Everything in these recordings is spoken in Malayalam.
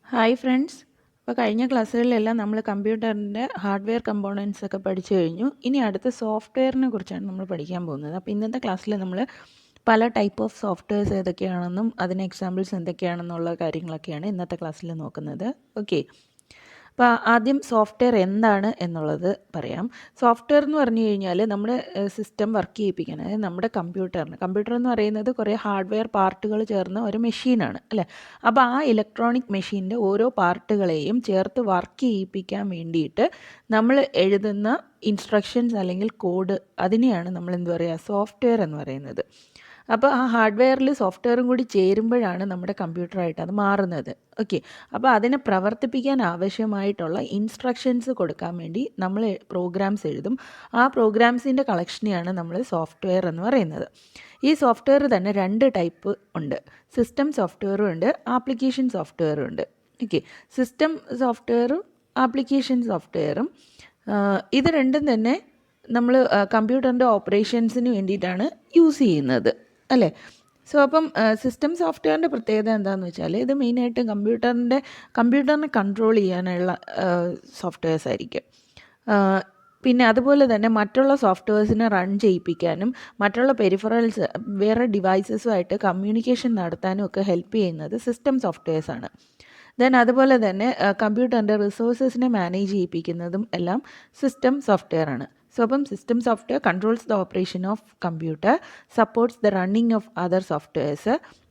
Hi friends. അപ്പോൾ കഴിഞ്ഞ ക്ലാസ്സുകളിലെല്ലാം നമ്മൾ കമ്പ്യൂട്ടറിൻ്റെ ഹാർഡ്വെയർ കമ്പോണൻസ് ഒക്കെ പഠിച്ചു കഴിഞ്ഞു. ഇനി അടുത്ത സോഫ്റ്റ്വെയറിനെ കുറിച്ചാണ് നമ്മൾ പഠിക്കാൻ പോകുന്നത്. അപ്പോൾ ഇന്നത്തെ ക്ലാസ്സിൽ നമ്മൾ പല ടൈപ്പ് ഓഫ് സോഫ്റ്റ്വെയർസ് ഏതൊക്കെയാണെന്നും അതിന് എക്സാമ്പിൾസ് എന്തൊക്കെയാണെന്നുള്ള കാര്യങ്ങളൊക്കെയാണ് ഇന്നത്തെ ക്ലാസ്സിൽ നോക്കുന്നത്. ഓക്കെ, അപ്പോൾ ആദ്യം സോഫ്റ്റ്വെയർ എന്താണ് എന്നുള്ളത് പറയാം. സോഫ്റ്റ്വെയർ എന്ന് പറഞ്ഞു കഴിഞ്ഞാൽ നമ്മുടെ സിസ്റ്റം വർക്ക് ചെയ്യിപ്പിക്കാൻ, അതായത് നമ്മുടെ കമ്പ്യൂട്ടർ എന്ന് പറയുന്നത് കുറേ ഹാർഡ്വെയർ പാർട്ടുകൾ ചേർന്ന ഒരു മെഷീനാണ് അല്ലേ. അപ്പോൾ ആ ഇലക്ട്രോണിക് മെഷീൻ്റെ ഓരോ പാർട്ടുകളെയും ചേർത്ത് വർക്ക് ചെയ്യിപ്പിക്കാൻ വേണ്ടിയിട്ട് നമ്മൾ എഴുതുന്ന ഇൻസ്ട്രക്ഷൻസ് അല്ലെങ്കിൽ കോഡ്, അതിനെയാണ് നമ്മൾ എന്ത് പറയുക, സോഫ്റ്റ്വെയർ എന്ന് പറയുന്നത്. അപ്പോൾ ആ ഹാർഡ്വെയറിൽ സോഫ്റ്റ്വെയറും കൂടി ചേരുമ്പോഴാണ് നമ്മുടെ കമ്പ്യൂട്ടറായിട്ട് അത് മാറുന്നത്. ഓക്കെ, അപ്പോൾ അതിനെ പ്രവർത്തിപ്പിക്കാൻ ആവശ്യമായിട്ടുള്ള ഇൻസ്ട്രക്ഷൻസ് കൊടുക്കാൻ വേണ്ടി നമ്മൾ പ്രോഗ്രാംസ് എഴുതും. ആ പ്രോഗ്രാംസിൻ്റെ കളക്ഷനെയാണ് നമ്മൾ സോഫ്റ്റ്വെയർ എന്ന് പറയുന്നത്. ഈ സോഫ്റ്റ്വെയർ തന്നെ രണ്ട് ടൈപ്പ് ഉണ്ട്. സിസ്റ്റം സോഫ്റ്റ്വെയറും ഉണ്ട്, ആപ്ലിക്കേഷൻ സോഫ്റ്റ്വെയറും ഉണ്ട്. ഓക്കെ, സിസ്റ്റം സോഫ്റ്റ്വെയറും ആപ്ലിക്കേഷൻ സോഫ്റ്റ്വെയറും ഇത് രണ്ടും തന്നെ നമ്മൾ കമ്പ്യൂട്ടറിൻ്റെ ഓപ്പറേഷൻസിന് വേണ്ടിയിട്ടാണ് യൂസ് ചെയ്യുന്നത് അല്ലേ. സോ അപ്പം സിസ്റ്റം സോഫ്റ്റ്വെയറിൻ്റെ പ്രത്യേകത എന്താണെന്ന് വെച്ചാൽ ഇത് മെയിനായിട്ട് കമ്പ്യൂട്ടറിനെ കൺട്രോൾ ചെയ്യാനുള്ള സോഫ്റ്റ്വെയർസ് ആയിരിക്കും. പിന്നെ അതുപോലെ തന്നെ മറ്റുള്ള സോഫ്റ്റ്വെയർസിനെ റൺ ചെയ്യിപ്പിക്കാനും മറ്റുള്ള പെരിഫറൽസ് വേറെ ഡിവൈസസുമായിട്ട് കമ്മ്യൂണിക്കേഷൻ നടത്താനും ഒക്കെ ഹെൽപ്പ് ചെയ്യുന്നത് സിസ്റ്റം സോഫ്റ്റ്വെയർസാണ്. ദെൻ അതുപോലെ തന്നെ കമ്പ്യൂട്ടറിൻ്റെ റിസോഴ്സസിനെ മാനേജ് ചെയ്യിപ്പിക്കുന്നതും എല്ലാം സിസ്റ്റം സോഫ്റ്റ്വെയർ ആണ്. So, system software controls the operation of computer, supports the running of other softwares,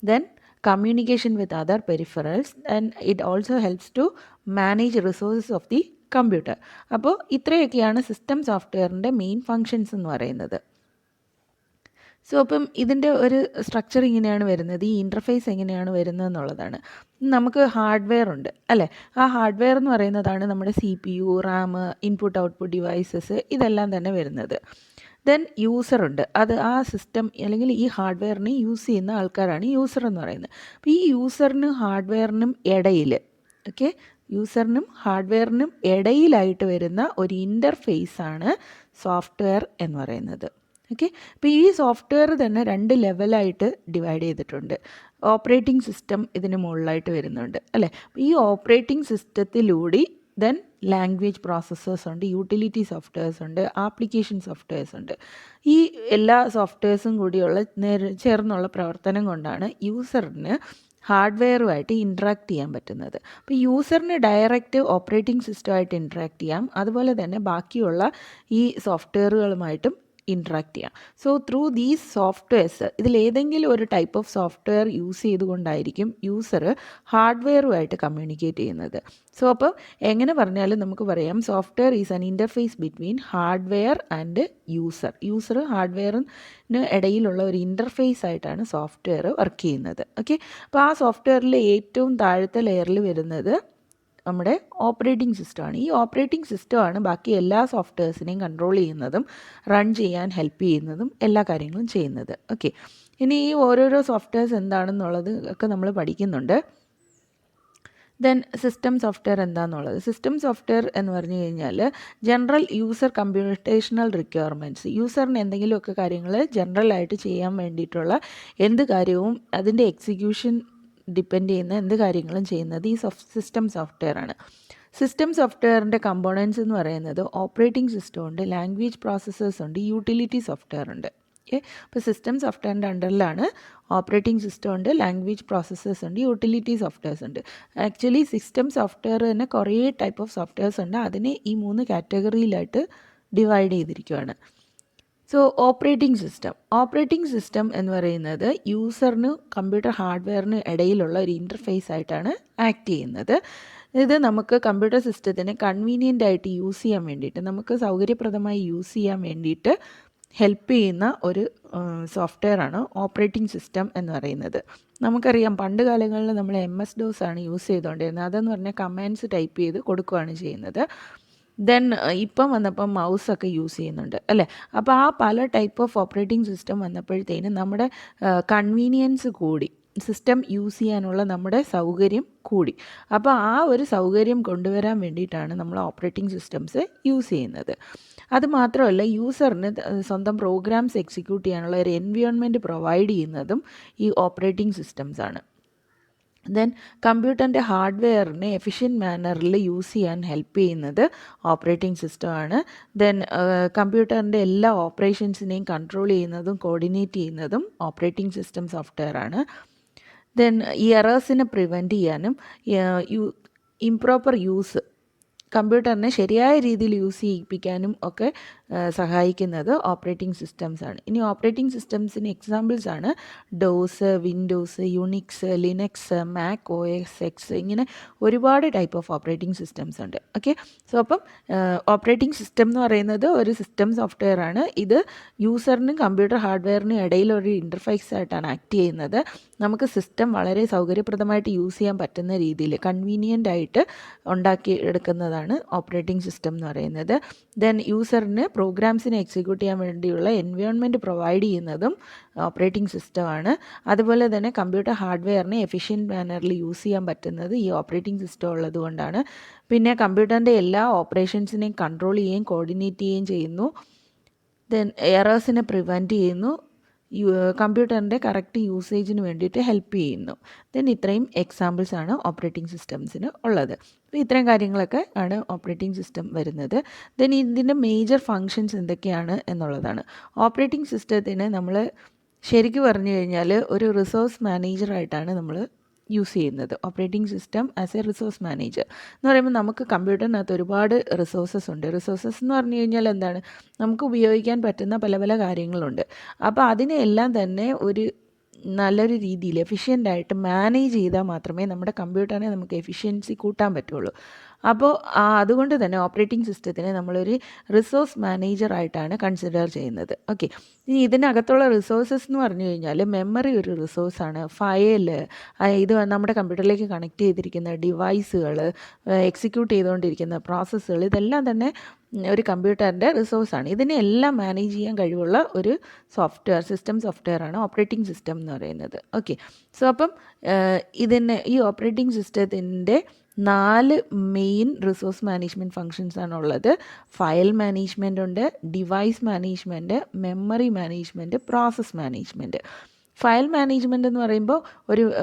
then communication with other peripherals, and it also helps to manage resources of the computer. അപ്പോൾ ഇത്രയൊക്കെയാണ് സിസ്റ്റം സോഫ്റ്റ്വെയറിൻ്റെ മെയിൻ ഫങ്ഷൻസ് എന്ന് പറയുന്നത്. സോ അപ്പം ഇതിൻ്റെ ഒരു സ്ട്രക്ചർ ഇങ്ങനെയാണ് വരുന്നത്, ഈ ഇൻ്റർഫേസ് എങ്ങനെയാണ് വരുന്നത് എന്നുള്ളതാണ്. നമുക്ക് ഹാർഡ്വെയർ ഉണ്ട് അല്ലേ. ആ ഹാർഡ്വെയർ എന്ന് പറയുന്നതാണ് നമ്മുടെ CPU, RAM, input output devices, ഇതെല്ലാം തന്നെ വരുന്നത്. ദെൻ യൂസറുണ്ട്, അത് ആ സിസ്റ്റം അല്ലെങ്കിൽ ഈ ഹാർഡ്വെയറിനെ യൂസ് ചെയ്യുന്ന ആൾക്കാരാണ് യൂസർ എന്ന് പറയുന്നത്. അപ്പോൾ ഈ യൂസറിനും ഹാർഡ്വെയറിനും ഇടയിൽ, ഓക്കെ, യൂസറിനും ഹാർഡ്വെയറിനും ഇടയിലായിട്ട് വരുന്ന ഒരു ഇൻ്റർഫേസാണ് സോഫ്റ്റ്വെയർ എന്ന് പറയുന്നത്. ഓക്കെ, അപ്പോൾ ഈ സോഫ്റ്റ്വെയർ തന്നെ രണ്ട് ലെവലായിട്ട് ഡിവൈഡ് ചെയ്തിട്ടുണ്ട്. ഓപ്പറേറ്റിംഗ് സിസ്റ്റം ഇതിന് മുകളിലായിട്ട് വരുന്നുണ്ട് അല്ലേ. ഈ ഓപ്പറേറ്റിംഗ് സിസ്റ്റത്തിലൂടെ ദെൻ ലാംഗ്വേജ് പ്രോസസ്സേഴ്സ് ഉണ്ട്, യൂട്ടിലിറ്റി സോഫ്റ്റ്വെയർസ് ഉണ്ട്, ആപ്ലിക്കേഷൻ സോഫ്റ്റ്വെയർസ് ഉണ്ട്. ഈ എല്ലാ സോഫ്റ്റ്വെയർസും കൂടിയുള്ള ചേർന്നുള്ള പ്രവർത്തനം കൊണ്ടാണ് യൂസറിന് ഹാർഡ്വെയറുമായിട്ട് ഇൻട്രാക്ട് ചെയ്യാൻ പറ്റുന്നത്. അപ്പോൾ യൂസറിന് ഡയറക്റ്റ് ഓപ്പറേറ്റിംഗ് സിസ്റ്റമായിട്ട് ഇൻട്രാക്ട് ചെയ്യാം, അതുപോലെ തന്നെ ബാക്കിയുള്ള ഈ സോഫ്റ്റ്വെയറുകളുമായിട്ടും ഇൻട്രാക്ട് ചെയ്യാം. സോ ത്രൂ ദീസ് സോഫ്റ്റ്വെയർസ്, ഇതിലേതെങ്കിലും ഒരു ടൈപ്പ് ഓഫ് സോഫ്റ്റ്വെയർ യൂസ് ചെയ്തുകൊണ്ടായിരിക്കും യൂസർ ഹാർഡ്വെയറുമായിട്ട് കമ്മ്യൂണിക്കേറ്റ് ചെയ്യുന്നത്. സോ അപ്പോൾ എങ്ങനെ പറഞ്ഞാലും നമുക്ക് പറയാം software is an interface between hardware and user ഹാർഡ്വെയറിന് ഇടയിലുള്ള ഒരു ഇൻ്റർഫേസ് ആയിട്ടാണ് സോഫ്റ്റ്വെയർ വർക്ക് ചെയ്യുന്നത്. ഓക്കെ, അപ്പോൾ ആ സോഫ്റ്റ്വെയറിൽ ഏറ്റവും താഴത്തെ ലെയറിൽ വരുന്നത് നമ്മുടെ ഓപ്പറേറ്റിംഗ് സിസ്റ്റമാണ്. ഈ ഓപ്പറേറ്റിംഗ് സിസ്റ്റമാണ് ബാക്കി എല്ലാ സോഫ്റ്റ്വെയർസിനെയും കൺട്രോൾ ചെയ്യുന്നതും റൺ ചെയ്യാൻ ഹെൽപ്പ് ചെയ്യുന്നതും എല്ലാ കാര്യങ്ങളും ചെയ്യുന്നത്. ഓക്കെ, ഇനി ഈ ഓരോരോ സോഫ്റ്റ്വെയർസ് എന്താണെന്നുള്ളത് ഒക്കെ നമ്മൾ പഠിക്കുന്നുണ്ട്. ദെൻ സിസ്റ്റം സോഫ്റ്റ്വെയർ എന്താണെന്നുള്ളത്, സിസ്റ്റം സോഫ്റ്റ്വെയർ എന്ന് പറഞ്ഞു കഴിഞ്ഞാൽ ജനറൽ യൂസർ കമ്പ്യൂട്ടേഷണൽ റിക്വയർമെൻറ്റ്സ്, യൂസറിന് എന്തെങ്കിലുമൊക്കെ കാര്യങ്ങൾ ജനറലായിട്ട് ചെയ്യാൻ വേണ്ടിയിട്ടുള്ള എന്ത് കാര്യവും അതിൻ്റെ എക്സിക്യൂഷൻ ഡിപ്പെൻഡ് ചെയ്യുന്ന എന്ത് കാര്യങ്ങളും ചെയ്യുന്നത് ഈ സിസ്റ്റം സോഫ്റ്റ്വെയർ ആണ്. സിസ്റ്റം സോഫ്റ്റ്വെയറിൻ്റെ കമ്പോണൻസ് എന്ന് പറയുന്നത് ഓപ്പറേറ്റിംഗ് സിസ്റ്റം ഉണ്ട്, ലാംഗ്വേജ് പ്രോസസ്സേഴ്സ് ഉണ്ട്, യൂട്ടിലിറ്റി സോഫ്റ്റ്വെയർ ഉണ്ട്. ഓക്കെ, അപ്പോൾ സിസ്റ്റം സോഫ്റ്റ്വെയറിൻ്റെ അണ്ടറിലാണ് ഓപ്പറേറ്റിംഗ് സിസ്റ്റം ഉണ്ട്, ലാംഗ്വേജ് പ്രോസസ്സേഴ്സ് ഉണ്ട്, യൂട്ടിലിറ്റി സോഫ്റ്റ്വെയർസ് ഉണ്ട്. ആക്ച്വലി സിസ്റ്റം സോഫ്റ്റ്വെയർ തന്നെ കുറേ ടൈപ്പ് ഓഫ് സോഫ്റ്റ്വെയർസ് ഉണ്ട്, അതിനെ ഈ 3 കാറ്റഗറിയിലായിട്ട് ഡിവൈഡ് ചെയ്തിരിക്കുകയാണ്. സോ ഓപ്പറേറ്റിംഗ് സിസ്റ്റം എന്ന് പറയുന്നത് യൂസറിന് കമ്പ്യൂട്ടർ ഹാർഡ്വെയറിന് ഇടയിലുള്ള ഒരു ഇൻ്റർഫേസ് ആയിട്ടാണ് ആക്ട് ചെയ്യുന്നത്. ഇത് നമുക്ക് കമ്പ്യൂട്ടർ സിസ്റ്റത്തിനെ കൺവീനിയൻ്റ് ആയിട്ട് യൂസ് ചെയ്യാൻ വേണ്ടിയിട്ട്, നമുക്ക് സൗകര്യപ്രദമായി യൂസ് ചെയ്യാൻ വേണ്ടിയിട്ട് ഹെൽപ്പ് ചെയ്യുന്ന ഒരു സോഫ്റ്റ്വെയർ ആണ് ഓപ്പറേറ്റിംഗ് സിസ്റ്റം എന്ന് പറയുന്നത്. നമുക്കറിയാം പണ്ട് കാലങ്ങളിൽ നമ്മൾ MS-DOS ആണ് യൂസ് ചെയ്തുകൊണ്ടിരുന്നത്. അതെന്ന് പറഞ്ഞാൽ കമാൻഡ്സ് ടൈപ്പ് ചെയ്ത് കൊടുക്കുകയാണ് ചെയ്യുന്നത്. ദെൻ ഇപ്പം വന്നപ്പം മൗസൊക്കെ യൂസ് ചെയ്യുന്നുണ്ട് അല്ലേ. അപ്പോൾ ആ പല ടൈപ്പ് ഓഫ് ഓപ്പറേറ്റിംഗ് സിസ്റ്റം വന്നപ്പോഴത്തേനും നമ്മുടെ കൺവീനിയൻസ് കൂടി, സിസ്റ്റം യൂസ് ചെയ്യാനുള്ള നമ്മുടെ സൗകര്യം കൂടി. അപ്പോൾ ആ ഒരു സൗകര്യം കൊണ്ടുവരാൻ വേണ്ടിയിട്ടാണ് നമ്മൾ ഓപ്പറേറ്റിംഗ് സിസ്റ്റംസ് യൂസ് ചെയ്യുന്നത്. അതുമാത്രമല്ല യൂസറിന് സ്വന്തം പ്രോഗ്രാംസ് എക്സിക്യൂട്ട് ചെയ്യാനുള്ള ഒരു എൻവയോൺമെൻറ്റ് പ്രൊവൈഡ് ചെയ്യുന്നതും ഈ ഓപ്പറേറ്റിംഗ് സിസ്റ്റംസാണ്. ദെൻ കമ്പ്യൂട്ടറിൻ്റെ ഹാർഡ്വെയറിനെ എഫിഷ്യൻറ്റ് മാനറിൽ യൂസ് ചെയ്യാൻ ഹെൽപ്പ് ചെയ്യുന്നത് ഓപ്പറേറ്റിംഗ് സിസ്റ്റമാണ്. ദെൻ കമ്പ്യൂട്ടറിൻ്റെ എല്ലാ ഓപ്പറേഷൻസിനെയും കൺട്രോൾ ചെയ്യുന്നതും കോർഡിനേറ്റ് ചെയ്യുന്നതും ഓപ്പറേറ്റിംഗ് സിസ്റ്റം സോഫ്റ്റ്വെയർ ആണ്. ദെൻ ഈ എറേഴ്സിനെ പ്രിവെൻറ്റ് ചെയ്യാനും ഇംപ്രോപ്പർ യൂസ് കമ്പ്യൂട്ടറിനെ ശരിയായ രീതിയിൽ യൂസ് ചെയ്യിപ്പിക്കാനും ഒക്കെ സഹായിക്കുന്നത് ഓപ്പറേറ്റിംഗ് സിസ്റ്റംസാണ്. ഇനി ഓപ്പറേറ്റിംഗ് സിസ്റ്റംസിന് എക്സാമ്പിൾസ് ആണ് dose, Windows, Unix, Linux, Mac OS X, ഇങ്ങനെ ഒരുപാട് ടൈപ്പ് ഓഫ് ഓപ്പറേറ്റിംഗ് സിസ്റ്റംസ് ഉണ്ട്. ഓക്കെ, സോ അപ്പം ഓപ്പറേറ്റിംഗ് സിസ്റ്റം എന്ന് പറയുന്നത് ഒരു സിസ്റ്റം സോഫ്റ്റ്വെയർ ആണ്. ഇത് യൂസറിനും കമ്പ്യൂട്ടർ ഹാർഡ്വെയറിനും ഇടയിൽ ഒരു ഇൻ്റർഫേസ് ആയിട്ടാണ് ആക്ട് ചെയ്യുന്നത്. നമുക്ക് സിസ്റ്റം വളരെ സൗകര്യപ്രദമായിട്ട് യൂസ് ചെയ്യാൻ പറ്റുന്ന രീതിയിൽ കൺവീനിയൻ്റ് ആയിട്ട് ഉണ്ടാക്കി എടുക്കുന്നതാണ് ഓപ്പറേറ്റിംഗ് സിസ്റ്റം എന്ന് പറയുന്നത്. ദെൻ യൂസറിന് പ്രോഗ്രാംസിനെ എക്സിക്യൂട്ട് ചെയ്യാൻ വേണ്ടിയുള്ള എൻവയോൺമെൻറ്റ് പ്രൊവൈഡ് ചെയ്യുന്നതും ഓപ്പറേറ്റിംഗ് സിസ്റ്റമാണ്. അതുപോലെ തന്നെ കമ്പ്യൂട്ടർ ഹാർഡ്വെയറിനെ എഫിഷ്യൻറ്റ് മാനറിൽ യൂസ് ചെയ്യാൻ പറ്റുന്നത് ഈ ഓപ്പറേറ്റിംഗ് സിസ്റ്റം ഉള്ളത് കൊണ്ടാണ്. പിന്നെ കമ്പ്യൂട്ടറിൻ്റെ എല്ലാ ഓപ്പറേഷൻസിനെയും കൺട്രോൾ ചെയ്യുകയും കോർഡിനേറ്റ് ചെയ്യുകയും ചെയ്യുന്നു. ദെൻ എറേഴ്സിനെ പ്രിവെൻറ്റ് ചെയ്യുന്നു. കമ്പ്യൂട്ടറിൻ്റെ കറക്റ്റ് യൂസേജിന് വേണ്ടിയിട്ട് ഹെൽപ്പ് ചെയ്യുന്നു. ദെൻ ഇത്രയും എക്സാമ്പിൾസ് ആണ് ഓപ്പറേറ്റിംഗ് സിസ്റ്റംസിന് ഉള്ളത്. അപ്പോൾ ഇത്രയും കാര്യങ്ങളൊക്കെ ആണ് ഓപ്പറേറ്റിംഗ് സിസ്റ്റം വരുന്നത്. ദെൻ ഇതിൻ്റെ മേജർ ഫങ്ഷൻസ് എന്തൊക്കെയാണ് എന്നുള്ളതാണ്. ഓപ്പറേറ്റിംഗ് സിസ്റ്റത്തിന് നമ്മൾ ശരിക്കും പറഞ്ഞു കഴിഞ്ഞാൽ ഒരു റിസോഴ്സ് മാനേജറായിട്ടാണ് നമ്മൾ യൂസ് ചെയ്യുന്നത്. Operating system as A resource manager എന്ന് പറയുമ്പോൾ നമുക്ക് കമ്പ്യൂട്ടറിനകത്ത് ഒരുപാട് റിസോഴ്സസ് ഉണ്ട്. റിസോഴ്സസ് എന്ന് പറഞ്ഞു കഴിഞ്ഞാൽ എന്താണ്, നമുക്ക് ഉപയോഗിക്കാൻ പറ്റുന്ന പല പല കാര്യങ്ങളുണ്ട്. അപ്പോൾ അതിനെല്ലാം തന്നെ ഒരു നല്ലൊരു രീതിയിൽ എഫിഷ്യൻ്റായിട്ട് മാനേജ് ചെയ്താൽ മാത്രമേ നമ്മുടെ കമ്പ്യൂട്ടറിനെ നമുക്ക് എഫിഷ്യൻസി കൂട്ടാൻ പറ്റുള്ളൂ. അപ്പോൾ അതുകൊണ്ട് തന്നെ ഓപ്പറേറ്റിംഗ് സിസ്റ്റത്തിനെ നമ്മളൊരു റിസോഴ്സ് മാനേജറായിട്ടാണ് കൺസിഡർ ചെയ്യുന്നത്. ഓക്കെ, ഇനി ഇതിനകത്തുള്ള റിസോഴ്സസ് എന്ന് പറഞ്ഞു കഴിഞ്ഞാൽ മെമ്മറി ഒരു റിസോഴ്സാണ്, ഫയല്, ഇത് നമ്മുടെ കമ്പ്യൂട്ടറിലേക്ക് കണക്ട് ചെയ്തിരിക്കുന്ന ഡിവൈസുകൾ, എക്സിക്യൂട്ട് ചെയ്തുകൊണ്ടിരിക്കുന്ന പ്രോസസ്സുകൾ, ഇതെല്ലാം തന്നെ ഒരു കമ്പ്യൂട്ടറിൻ്റെ റിസോഴ്സാണ്. ഇതിനെല്ലാം മാനേജ് ചെയ്യാൻ കഴിവുള്ള ഒരു സോഫ്റ്റ്വെയർ, സിസ്റ്റം സോഫ്റ്റ്വെയറാണ് ഓപ്പറേറ്റിംഗ് സിസ്റ്റം എന്ന് പറയുന്നത്. ഓക്കെ, സോ അപ്പം ഈ ഓപ്പറേറ്റിംഗ് സിസ്റ്റത്തിൻ്റെ 4 മെയിൻ റിസോഴ്സ് മാനേജ്മെൻറ്റ് ഫങ്ഷൻസ് ആണുള്ളത്. ഫയൽ മാനേജ്മെൻ്റ് ഉണ്ട്, device management, memory management, process management. File management എന്ന് പറയുമ്പോൾ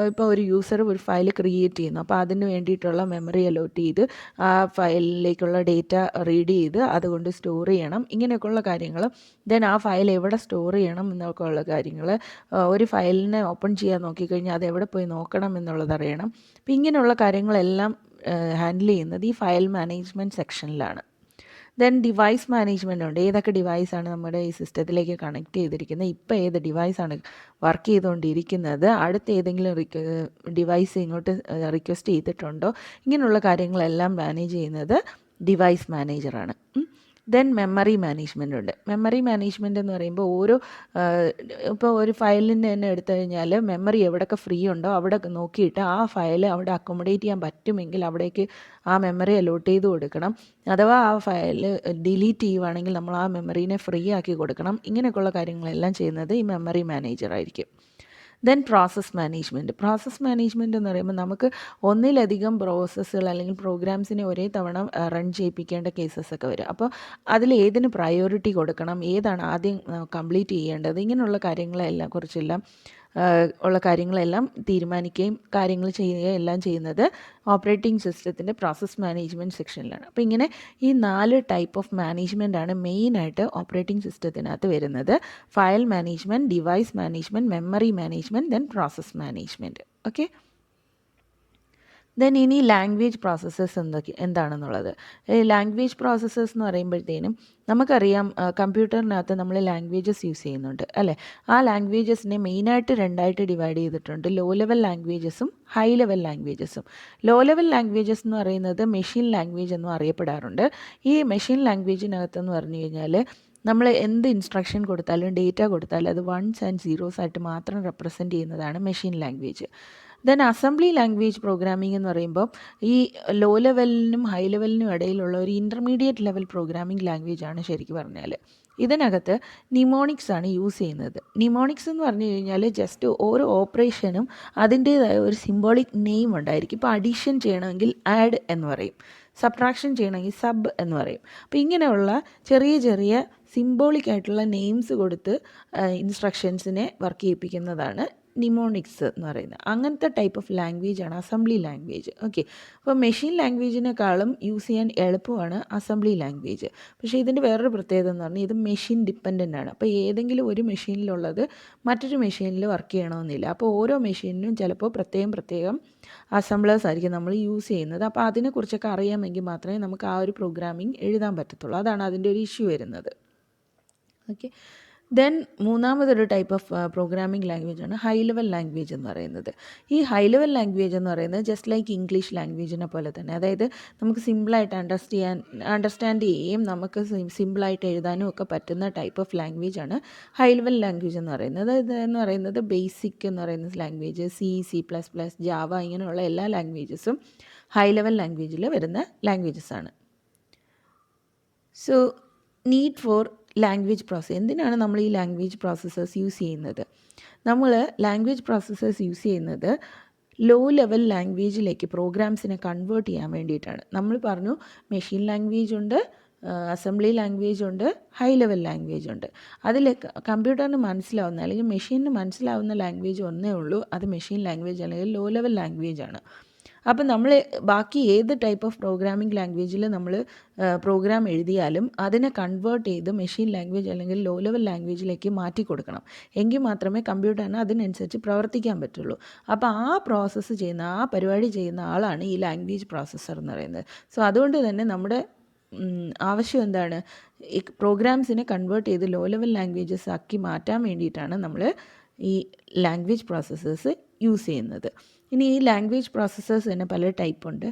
ഇപ്പോൾ ഒരു യൂസർ ഒരു ഫയൽ ക്രിയേറ്റ് ചെയ്യുന്നു. അപ്പോൾ അതിന് വേണ്ടിയിട്ടുള്ള മെമ്മറി അലോട്ട് ചെയ്ത് ആ ഫയലിലേക്കുള്ള ഡേറ്റ റീഡ് ചെയ്ത് അതുകൊണ്ട് സ്റ്റോർ ചെയ്യണം, ഇങ്ങനെയൊക്കെയുള്ള കാര്യങ്ങൾ. ദെൻ ആ ഫയൽ എവിടെ സ്റ്റോർ ചെയ്യണം എന്നൊക്കെ ഉള്ള കാര്യങ്ങൾ, ഒരു ഫയലിനെ ഓപ്പൺ ചെയ്യാൻ നോക്കിക്കഴിഞ്ഞാൽ അത് എവിടെ പോയി നോക്കണം എന്നുള്ളത് അറിയണം. അപ്പോൾ ഇങ്ങനെയുള്ള കാര്യങ്ങളെല്ലാം ഹാൻഡിൽ ചെയ്യുന്നത് ഈ ഫയൽ മാനേജ്മെൻറ്റ് സെക്ഷനിലാണ്. ദെൻ ഡിവൈസ് മാനേജ്മെൻ്റ് ഉണ്ട്. ഏതൊക്കെ ഡിവൈസാണ് നമ്മുടെ ഈ സിസ്റ്റത്തിലേക്ക് കണക്ട് ചെയ്തിരിക്കുന്നത്, ഇപ്പോൾ ഏത് ഡിവൈസാണ് വർക്ക് ചെയ്തുകൊണ്ടിരിക്കുന്നത്, അടുത്ത ഏതെങ്കിലും ഡിവൈസ് ഇങ്ങോട്ട് റിക്വസ്റ്റ് ചെയ്തിട്ടുണ്ടോ, ഇങ്ങനെയുള്ള കാര്യങ്ങളെല്ലാം മാനേജ് ചെയ്യുന്നത് ഡിവൈസ് മാനേജറാണ്. ദെൻ മെമ്മറി മാനേജ്മെൻ്റ് ഉണ്ട്. മെമ്മറി മാനേജ്മെൻ്റ് എന്ന് പറയുമ്പോൾ ഇപ്പോൾ ഒരു ഫയലിന് തന്നെ എടുത്തു കഴിഞ്ഞാൽ മെമ്മറി എവിടെയൊക്കെ ഫ്രീ ഉണ്ടോ അവിടെ നോക്കിയിട്ട് ആ ഫയൽ അവിടെ അക്കോമഡേറ്റ് ചെയ്യാൻ പറ്റുമെങ്കിൽ അവിടേക്ക് ആ മെമ്മറി അലോട്ട് ചെയ്ത് കൊടുക്കണം. അഥവാ ആ ഫയൽ ഡിലീറ്റ് ചെയ്യുവാണെങ്കിൽ നമ്മൾ ആ മെമ്മറീനെ ഫ്രീ ആക്കി കൊടുക്കണം. ഇങ്ങനെയൊക്കെയുള്ള കാര്യങ്ങളെല്ലാം ചെയ്യുന്നത് ഈ മെമ്മറി മാനേജറായിരിക്കും. ദെൻ പ്രോസസ് മാനേജ്മെൻറ്റ് എന്ന് പറയുമ്പോൾ നമുക്ക് ഒന്നിലധികം പ്രോസസ്സുകൾ അല്ലെങ്കിൽ പ്രോഗ്രാംസിനെ ഒരേ തവണ റൺ ചെയ്യിപ്പിക്കേണ്ട കേസസ് ഒക്കെ വരും. അപ്പോൾ അതിൽ ഏതിന് പ്രയോറിറ്റി കൊടുക്കണം, ഏതാണ് ആദ്യം കംപ്ലീറ്റ് ചെയ്യേണ്ടത്, ഇങ്ങനെയുള്ള കുറിച്ചെല്ലാം ഉള്ള കാര്യങ്ങളെല്ലാം തീരുമാനിക്കുകയും കാര്യങ്ങൾ ചെയ്യുകയും എല്ലാം ചെയ്യുന്നത് ഓപ്പറേറ്റിംഗ് സിസ്റ്റത്തിൻ്റെ പ്രോസസ് മാനേജ്മെൻറ്റ് സെക്ഷനിലാണ്. അപ്പോൾ ഇങ്ങനെ ഈ 4 ടൈപ്പ് ഓഫ് മാനേജ്മെൻറ്റാണ് മെയിനായിട്ട് ഓപ്പറേറ്റിംഗ് സിസ്റ്റത്തിനകത്ത് വരുന്നത്. File management, device management, memory management, then process management. Okay, then ഇനി ലാംഗ്വേജ് പ്രോസസ്സസ് എന്താണെന്നുള്ളത്. ലാംഗ്വേജ് പ്രോസസ്സസ് എന്ന് പറയുമ്പോഴത്തേനും നമുക്കറിയാം കമ്പ്യൂട്ടറിനകത്ത് നമ്മൾ ലാംഗ്വേജസ് യൂസ് ചെയ്യുന്നുണ്ട് അല്ലേ. ആ ലാംഗ്വേജസിനെ മെയിനായിട്ട് 2ആയിട്ട് ഡിവൈഡ് ചെയ്തിട്ടുണ്ട്, ലോ ലെവൽ ലാംഗ്വേജസും ഹൈ ലെവൽ ലാംഗ്വേജസും. ലോ ലെവൽ ലാംഗ്വേജസ് എന്ന് പറയുന്നത് മെഷീൻ ലാംഗ്വേജ് എന്നും അറിയപ്പെടാറുണ്ട്. ഈ മെഷീൻ ലാംഗ്വേജിനകത്തെന്ന് പറഞ്ഞു കഴിഞ്ഞാൽ നമ്മൾ എന്ത് ഇൻസ്ട്രക്ഷൻ കൊടുത്താലും ഡേറ്റ കൊടുത്താലും അത് 1s and 0s ആയിട്ട് മാത്രം റെപ്രസെൻറ്റ് ചെയ്യുന്നതാണ് machine language. Then assembly language programming എന്ന് പറയുമ്പോൾ ഈ ലോ ലെവലിനും ഹൈ ലെവലിനും ഇടയിലുള്ള ഒരു ഇൻ്റർമീഡിയറ്റ് ലെവൽ പ്രോഗ്രാമിംഗ് ലാംഗ്വേജ് ആണ് ശരിക്കും പറഞ്ഞാൽ. ഇതിനകത്ത് നിമോണിക്സ് ആണ് യൂസ് ചെയ്യുന്നത്. നിമോണിക്സ് എന്ന് പറഞ്ഞു കഴിഞ്ഞാൽ ജസ്റ്റ് ഓരോ ഓപ്പറേഷനും അതിൻ്റേതായ ഒരു സിംബോളിക് നെയിം ഉണ്ടായിരിക്കും. ഇപ്പോൾ അഡീഷൻ ചെയ്യണമെങ്കിൽ ആഡ് എന്ന് പറയും, സബ്ട്രാക്ഷൻ ചെയ്യണമെങ്കിൽ സബ് എന്ന് പറയും. അപ്പോൾ ഇങ്ങനെയുള്ള ചെറിയ ചെറിയ സിംബോളിക് ആയിട്ടുള്ള നെയിംസ് കൊടുത്ത് ഇൻസ്ട്രക്ഷൻസിനെ വർക്ക് ചെയ്യിപ്പിക്കുന്നതാണ് നിമോണിക്സ് എന്ന് പറയുന്നത്. അങ്ങനത്തെ ടൈപ്പ് ഓഫ് ലാംഗ്വേജാണ് അസംബ്ലി ലാംഗ്വേജ്. ഓക്കെ, അപ്പോൾ മെഷീൻ ലാംഗ്വേജിനേക്കാളും യൂസ് ചെയ്യാൻ എളുപ്പമാണ് അസംബ്ലി ലാംഗ്വേജ്. പക്ഷേ ഇതിൻ്റെ വേറൊരു പ്രത്യേകത എന്ന് പറഞ്ഞാൽ ഇത് മെഷീൻ ഡിപ്പെൻഡൻ്റ് ആണ്. അപ്പോൾ ഏതെങ്കിലും ഒരു മെഷീനിലുള്ളത് മറ്റൊരു മെഷീനിൽ വർക്ക് ചെയ്യണമെന്നില്ല. അപ്പോൾ ഓരോ മെഷീനിനും ചിലപ്പോൾ പ്രത്യേകം അസംബ്ലേഴ്സ് ആയിരിക്കും നമ്മൾ യൂസ് ചെയ്യുന്നത്. അപ്പോൾ അതിനെക്കുറിച്ചൊക്കെ അറിയാമെങ്കിൽ മാത്രമേ നമുക്ക് ആ ഒരു പ്രോഗ്രാമിംഗ് എഴുതാൻ പറ്റത്തുള്ളൂ. അതാണ് അതിൻ്റെ ഒരു ഇഷ്യൂ വരുന്നത്. ഓക്കെ, ദെൻ മൂന്നാമതൊരു ടൈപ്പ് ഓഫ് പ്രോഗ്രാമിംഗ് ലാംഗ്വേജാണ് ഹൈ ലെവൽ ലാംഗ്വേജ് എന്ന് പറയുന്നത്. ഈ ഹൈ ലെവൽ ലാംഗ്വേജ് എന്ന് പറയുന്നത് ജസ്റ്റ് ലൈക്ക് ഇംഗ്ലീഷ് ലാംഗ്വേജിനെ പോലെ തന്നെ, അതായത് നമുക്ക് സിമ്പിളായിട്ട് അണ്ടർസ്റ്റാൻഡ് ചെയ്യുകയും നമുക്ക് സിമ്പിളായിട്ട് എഴുതാനും ഒക്കെ പറ്റുന്ന ടൈപ്പ് ഓഫ് ലാംഗ്വേജാണ് ഹൈ ലെവൽ ലാംഗ്വേജ് എന്ന് പറയുന്നത്. ഇതെന്ന് പറയുന്നത് ബേസിക് എന്ന് പറയുന്ന ലാംഗ്വേജ്, C++, ജാവ ഇങ്ങനെയുള്ള എല്ലാ ലാംഗ്വേജസും ഹൈ ലെവൽ ലാംഗ്വേജിൽ വരുന്ന ലാംഗ്വേജസ് ആണ്. So need for language process. എന്തിനാണ് നമ്മൾ ഈ ലാംഗ്വേജ് പ്രോസസ്സേഴ്സ് യൂസ് ചെയ്യുന്നത്? നമ്മൾ ലാംഗ്വേജ് പ്രോസസ്സേഴ്സ് യൂസ് ചെയ്യുന്നത് ലോ ലെവൽ ലാംഗ്വേജിലേക്ക് പ്രോഗ്രാംസിനെ കൺവേർട്ട് ചെയ്യാൻ വേണ്ടിയിട്ടാണ്. നമ്മൾ പറഞ്ഞു മെഷീൻ ലാംഗ്വേജ് ഉണ്ട്, അസംബ്ലി ലാംഗ്വേജ് ഉണ്ട്, ഹൈ ലെവൽ ലാംഗ്വേജ് ഉണ്ട്. അതിൽ കമ്പ്യൂട്ടറിന് മനസ്സിലാവുന്ന അല്ലെങ്കിൽ മെഷീനിന് മനസ്സിലാവുന്ന ലാംഗ്വേജ് ഒന്നേ ഉള്ളൂ, അത് മെഷീൻ ലാംഗ്വേജ് അല്ലെങ്കിൽ ലോ ലെവൽ ലാംഗ്വേജ് ആണ്. അപ്പം നമ്മൾ ബാക്കി ഏത് ടൈപ്പ് ഓഫ് പ്രോഗ്രാമിംഗ് ലാംഗ്വേജിൽ നമ്മൾ പ്രോഗ്രാം എഴുതിയാലും അതിനെ കൺവേർട്ട് ചെയ്ത് മെഷീൻ ലാംഗ്വേജ് അല്ലെങ്കിൽ ലോ ലെവൽ ലാംഗ്വേജിലേക്ക് മാറ്റി കൊടുക്കണം. എങ്കിൽ മാത്രമേ കമ്പ്യൂട്ടറിന് അതിനനുസരിച്ച് പ്രവർത്തിക്കാൻ പറ്റുള്ളൂ. അപ്പോൾ ആ പ്രോസസ്സ് ചെയ്യുന്ന ആ പരിപാടി ചെയ്യുന്ന ആളാണ് ഈ ലാംഗ്വേജ് പ്രോസസ്സർ എന്ന് പറയുന്നത്. സോ അതുകൊണ്ട് തന്നെ നമ്മുടെ ആവശ്യം എന്താണ്? ഈ പ്രോഗ്രാംസിനെ കൺവേർട്ട് ചെയ്ത് ലോ ലെവൽ ലാംഗ്വേജസ് ആക്കി മാറ്റാൻ വേണ്ടിയിട്ടാണ് നമ്മൾ ഈ ലാംഗ്വേജ് പ്രോസസ്സേഴ്സ് യൂസ് ചെയ്യുന്നത്. ഇനി ഈ ലാംഗ്വേജ് പ്രോസസ്സേഴ്സ് തന്നെ പല ടൈപ്പുണ്ട്.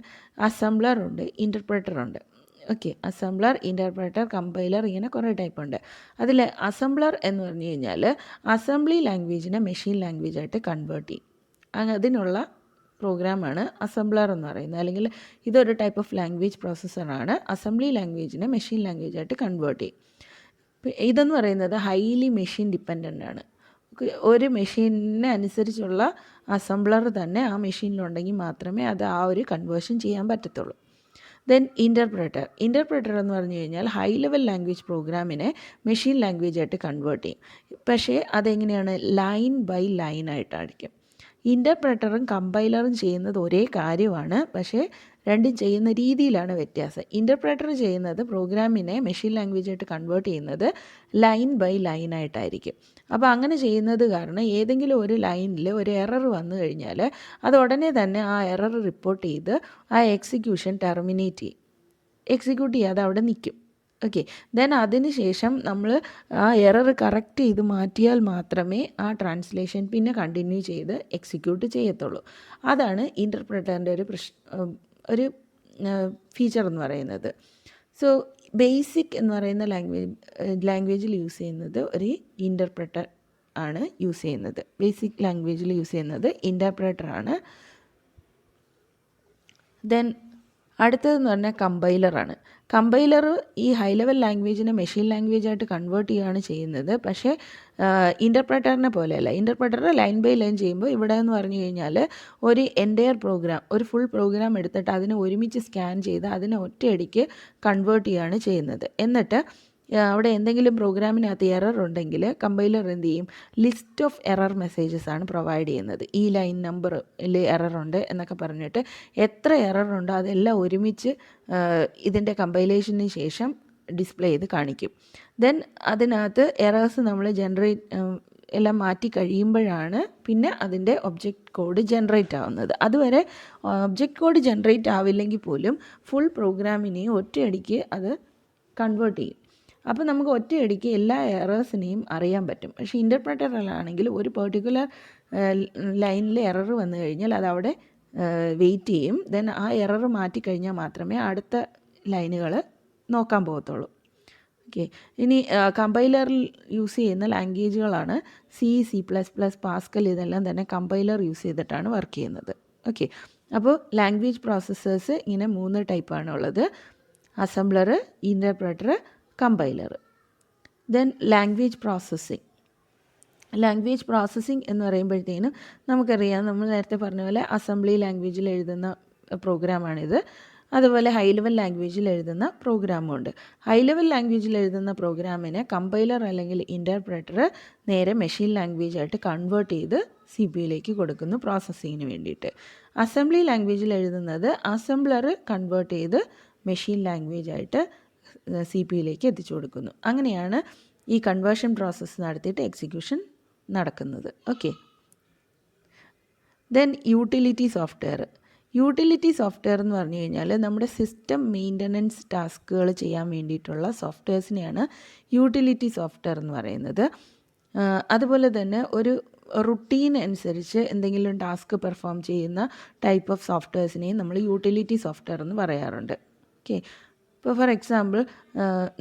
അസംബ്ലർ ഉണ്ട്, ഇൻ്റർപ്രറ്റർ ഉണ്ട്. ഓക്കെ, അസംബ്ലർ, ഇൻ്റർപ്രറ്റർ, കമ്പൈലർ, ഇങ്ങനെ കുറേ ടൈപ്പുണ്ട്. അതിൽ അസംബ്ലർ എന്ന് പറഞ്ഞു കഴിഞ്ഞാൽ അസംബ്ലി ലാംഗ്വേജിനെ മെഷീൻ ലാംഗ്വേജായിട്ട് കൺവേർട്ട് ചെയ്യും. അതിനുള്ള പ്രോഗ്രാമാണ് അസംബ്ലർ എന്ന് പറയുന്നത്. അല്ലെങ്കിൽ ഇതൊരു ടൈപ്പ് ഓഫ് ലാംഗ്വേജ് പ്രോസസ്സറാണ്. അസംബ്ലി ലാംഗ്വേജിനെ മെഷീൻ ലാംഗ്വേജായിട്ട് കൺവേർട്ട് ചെയ്യും. ഇതെന്ന് പറയുന്നത് ഹൈലി മെഷീൻ ഡിപ്പെൻഡൻ്റ് ആണ്. ഒരു മെഷീനിന് അനുസരിച്ചുള്ള അസംബ്ലർ തന്നെ ആ മെഷീനിലുണ്ടെങ്കിൽ മാത്രമേ അത് ആ ഒരു കൺവേർഷൻ ചെയ്യാൻ പറ്റത്തുള്ളൂ. ദെൻ ഇൻ്റർപ്രറ്റർ എന്ന് പറഞ്ഞു കഴിഞ്ഞാൽ ഹൈ ലെവൽ ലാംഗ്വേജ് പ്രോഗ്രാമിനെ മെഷീൻ ലാംഗ്വേജായിട്ട് കൺവേർട്ട് ചെയ്യും. പക്ഷേ അതെങ്ങനെയാണ്? ലൈൻ ബൈ ലൈൻ ആയിട്ടായിരിക്കും. ഇൻ്റർപ്രറ്ററും കമ്പൈലറും ചെയ്യുന്നത് ഒരേ കാര്യമാണ്, പക്ഷേ രണ്ടും ചെയ്യുന്ന രീതിയിലാണ് വ്യത്യാസം. ഇൻ്റർപ്രറ്റർ ചെയ്യുന്നത് പ്രോഗ്രാമിനെ മെഷീൻ ലാംഗ്വേജായിട്ട് കൺവേർട്ട് ചെയ്യുന്നത് ലൈൻ ബൈ ലൈൻ ആയിട്ടായിരിക്കും. അപ്പോൾ അങ്ങനെ ചെയ്യുന്നത് കാരണം ഏതെങ്കിലും ഒരു ലൈനിൽ ഒരു എറർ വന്നു കഴിഞ്ഞാൽ അത് ഉടനെ തന്നെ ആ എറർ റിപ്പോർട്ട് ചെയ്ത് ആ എക്സിക്യൂഷൻ എക്സിക്യൂട്ട് ചെയ്യാതെ അവിടെ നിൽക്കും. ഓക്കെ, ദെൻ അതിന് ശേഷം നമ്മൾ ആ എറർ കറക്റ്റ് ചെയ്ത് മാറ്റിയാൽ മാത്രമേ ആ ട്രാൻസ്ലേഷൻ പിന്നെ കണ്ടിന്യൂ ചെയ്ത് എക്സിക്യൂട്ട് ചെയ്യത്തുള്ളൂ. അതാണ് ഇൻ്റർപ്രറ്ററിൻ്റെ ഒരു ഫീച്ചർ എന്ന് പറയുന്നത്. സോ ബേസിക് എന്ന് പറയുന്ന ലാംഗ്വേജിൽ യൂസ് ചെയ്യുന്നത് ഒരു ഇൻ്റർപ്രറ്റർ ആണ് യൂസ് ചെയ്യുന്നത്. ബേസിക് ലാംഗ്വേജിൽ യൂസ് ചെയ്യുന്നത് ഇൻ്റർപ്രറ്ററാണ്. ദെൻ അടുത്തതെന്ന് പറഞ്ഞാൽ കമ്പൈലറാണ്. കമ്പൈലർ ഈ ഹൈ ലെവൽ ലാംഗ്വേജിനെ മെഷീൻ ലാംഗ്വേജായിട്ട് കൺവേർട്ട് ചെയ്യുകയാണ് ചെയ്യുന്നത്. പക്ഷേ ഇൻ്റർപ്രറ്ററിനെ പോലെയല്ല. ഇൻ്റർപ്രറ്റർ ലൈൻ ബൈ ലൈൻ ചെയ്യുമ്പോൾ ഇവിടെ എന്ന് പറഞ്ഞു കഴിഞ്ഞാൽ ഒരു എൻറ്റയർ പ്രോഗ്രാം, ഒരു ഫുൾ പ്രോഗ്രാം എടുത്തിട്ട് അതിനെ ഒരുമിച്ച് സ്കാൻ ചെയ്ത് അതിനെ ഒറ്റയടിക്ക് കൺവേർട്ട് ചെയ്യുകയാണ് ചെയ്യുന്നത്. എന്നിട്ട് അവിടെ എന്തെങ്കിലും പ്രോഗ്രാമിനകത്ത് എറർ ഉണ്ടെങ്കിൽ കമ്പൈലർ എന്ത് ചെയ്യും? ലിസ്റ്റ് ഓഫ് എറർ മെസ്സേജസ് ആണ് പ്രൊവൈഡ് ചെയ്യുന്നത്. ഈ ലൈൻ നമ്പറിൽ എററുണ്ട് എന്നൊക്കെ പറഞ്ഞിട്ട് എത്ര എററുണ്ടോ അതെല്ലാം ഒരുമിച്ച് ഇതിൻ്റെ കമ്പൈലേഷന് ശേഷം ഡിസ്പ്ലേ ചെയ്ത് കാണിക്കും. ദെൻ അതിനകത്ത് എറേഴ്സ് നമ്മൾ എല്ലാം മാറ്റി കഴിയുമ്പോഴാണ് പിന്നെ അതിൻ്റെ ഒബ്ജക്റ്റ് കോഡ് ജനറേറ്റ് ആവുന്നത്. അതുവരെ ഒബ്ജക്റ്റ് കോഡ് ജനറേറ്റ് ആവില്ലെങ്കിൽ പോലും ഫുൾ പ്രോഗ്രാമിനെയും ഒറ്റയടിക്ക് അത് കൺവേർട്ട് ചെയ്യും. അപ്പോൾ നമുക്ക് ഒറ്റയടിക്ക് എല്ലാ എറേഴ്സിനെയും അറിയാൻ പറ്റും. പക്ഷേ ഇൻ്റർപ്രറ്ററിലാണെങ്കിൽ ഒരു പെർട്ടിക്കുലർ ലൈനിൽ എറർ വന്നു കഴിഞ്ഞാൽ അതവിടെ വെയിറ്റ് ചെയ്യും. ദെൻ ആ എറർ മാറ്റിക്കഴിഞ്ഞാൽ മാത്രമേ അടുത്ത ലൈനുകൾ നോക്കാൻ പോകത്തുള്ളൂ. ഓക്കെ, ഇനി കമ്പൈലറിൽ യൂസ് ചെയ്യുന്ന ലാംഗ്വേജുകളാണ് C++, പാസ്കൽ. ഇതെല്ലാം തന്നെ കമ്പൈലർ യൂസ് ചെയ്തിട്ടാണ് വർക്ക് ചെയ്യുന്നത്. ഓക്കെ, അപ്പോൾ ലാംഗ്വേജ് പ്രോസസ്സേഴ്സ് ഇങ്ങനെ 3 ടൈപ്പാണ് ഉള്ളത്: assembler, interpreter, compiler. Then language processing എന്ന് പറയുമ്പോഴത്തേനും നമുക്കറിയാം, നമ്മൾ നേരത്തെ പറഞ്ഞ പോലെ അസംബ്ലി ലാംഗ്വേജിൽ എഴുതുന്ന പ്രോഗ്രാമാണിത്. അതുപോലെ ഹൈ ലെവൽ ലാംഗ്വേജിൽ എഴുതുന്ന പ്രോഗ്രാമും ഉണ്ട്. ഹൈ ലെവൽ ലാംഗ്വേജിൽ എഴുതുന്ന പ്രോഗ്രാമിനെ കമ്പൈലർ അല്ലെങ്കിൽ ഇൻ്റർപ്രറ്റർ നേരെ മെഷീൻ ലാംഗ്വേജായിട്ട് കൺവേർട്ട് ചെയ്ത് CPU കൊടുക്കുന്നു പ്രോസസ്സിങ്ങിന് വേണ്ടിയിട്ട്. അസംബ്ലി ലാംഗ്വേജിൽ എഴുതുന്നത് അസംബ്ലർ കൺവേർട്ട് ചെയ്ത് മെഷീൻ ലാംഗ്വേജായിട്ട് CPU എത്തിച്ചു കൊടുക്കുന്നു. അങ്ങനെയാണ് ഈ കൺവേർഷൻ പ്രോസസ്സ് നടത്തിയിട്ട് എക്സിക്യൂഷൻ നടക്കുന്നത്. Okay. Then utility software. Utility software എന്ന് പറഞ്ഞു കഴിഞ്ഞാൽ നമ്മുടെ സിസ്റ്റം മെയിൻ്റനൻസ് ടാസ്കുകൾ ചെയ്യാൻ വേണ്ടിയിട്ടുള്ള സോഫ്റ്റ്വെയർസിനെയാണ് യൂട്ടിലിറ്റി സോഫ്റ്റ്വെയർ എന്ന് പറയുന്നത്. അതുപോലെ തന്നെ ഒരു റുട്ടീൻ അനുസരിച്ച് എന്തെങ്കിലും ടാസ്ക് പെർഫോം ചെയ്യുന്ന ടൈപ്പ് ഓഫ് സോഫ്റ്റ്വെയർസിനെയും നമ്മൾ യൂട്ടിലിറ്റി സോഫ്റ്റ്വെയർ എന്ന് പറയാറുണ്ട്. ഓക്കെ. ഇപ്പോൾ ഫോർ എക്സാമ്പിൾ